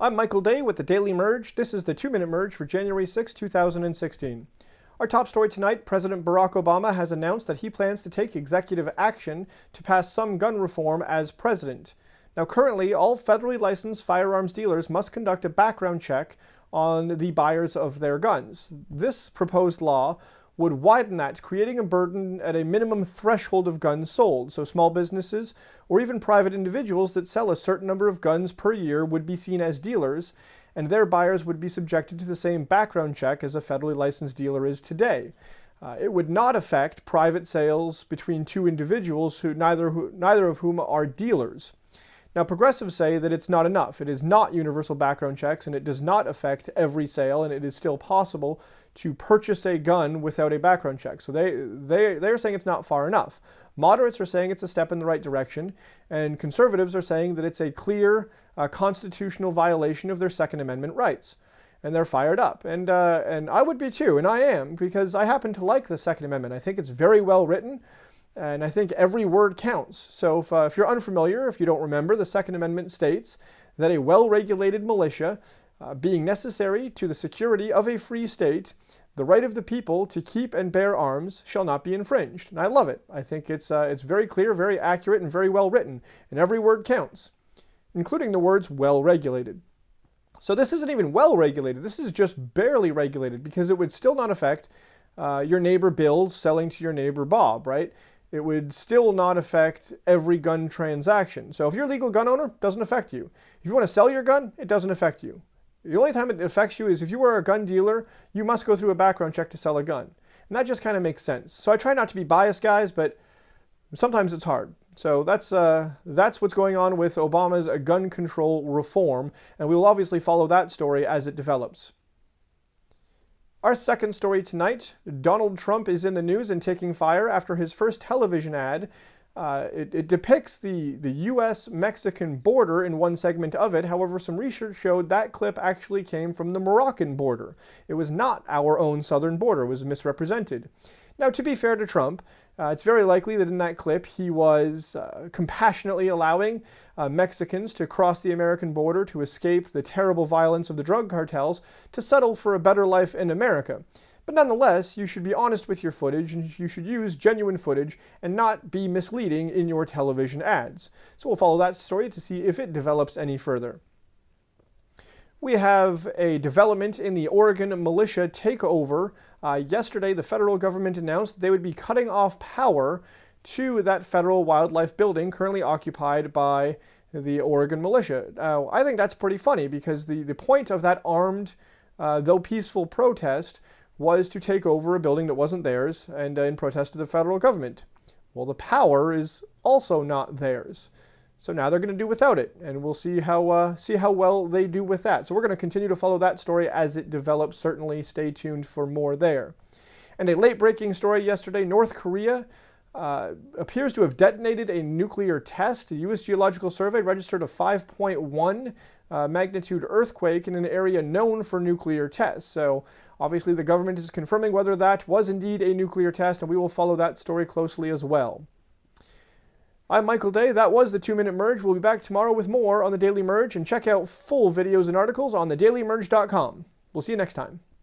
I'm Michael Day with the Daily Merge. This is the 2-Minute Merge for January 6, 2016. Our top story tonight, President Barack Obama has announced that he plans to take executive action to pass some gun reform as president. Now, currently, all federally licensed firearms dealers must conduct a background check on the buyers of their guns. This proposed law would widen that, creating a burden at a minimum threshold of guns sold. So small businesses or even private individuals that sell a certain number of guns per year would be seen as dealers, and their buyers would be subjected to the same background check as a federally licensed dealer is today. It would not affect private sales between two individuals who neither of whom are dealers. Now, progressives say that it's not enough. It is not universal background checks, and it does not affect every sale, and it is still possible to purchase a gun without a background check. So they're saying it's not far enough. Moderates are saying it's a step in the right direction, and conservatives are saying that it's a clear constitutional violation of their Second Amendment rights. And they're fired up. And I would be too, and I am, because I happen to like the Second Amendment. I think it's very well written. And I think every word counts. So if you're unfamiliar, if you don't remember, the Second Amendment states that a well-regulated militia, being necessary to the security of a free state, the right of the people to keep and bear arms shall not be infringed. And I love it. I think it's very clear, very accurate, and very well written. And every word counts, including the words well-regulated. So this isn't even well-regulated. This is just barely regulated, because it would still not affect your neighbor Bill selling to your neighbor Bob, right? It would still not affect every gun transaction. So if you're a legal gun owner, it doesn't affect you. If you want to sell your gun, it doesn't affect you. The only time it affects you is if you were a gun dealer, you must go through a background check to sell a gun. And that just kind of makes sense. So I try not to be biased, guys, but sometimes it's hard. So that's what's going on with Obama's gun control reform, and we will obviously follow that story as it develops. Our second story tonight, Donald Trump is in the news and taking fire after his first television ad. It depicts the U.S.-Mexican border in one segment of it. However, some research showed that clip actually came from the Moroccan border. It was not our own southern border. It was misrepresented. Now, to be fair to Trump, it's very likely that in that clip he was compassionately allowing Mexicans to cross the American border to escape the terrible violence of the drug cartels to settle for a better life in America. But nonetheless, you should be honest with your footage, and you should use genuine footage and not be misleading in your television ads. So we'll follow that story to see if it develops any further. We have a development in the Oregon Militia takeover. Yesterday, the federal government announced they would be cutting off power to that federal wildlife building currently occupied by the Oregon Militia. Now, I think that's pretty funny, because the point of that armed, though peaceful protest was to take over a building that wasn't theirs, and in protest to the federal government. Well, the power is also not theirs. So now they're going to do without it, and we'll see how well they do with that. So we're going to continue to follow that story as it develops. Certainly stay tuned for more there. And a late-breaking story yesterday, North Korea appears to have detonated a nuclear test. The U.S. Geological Survey registered a 5.1 magnitude earthquake in an area known for nuclear tests. So obviously the government is confirming whether that was indeed a nuclear test, and we will follow that story closely as well. I'm Michael Day. That was the 2-Minute Merge. We'll be back tomorrow with more on the Daily Merge, and check out full videos and articles on thedailymerge.com. We'll see you next time.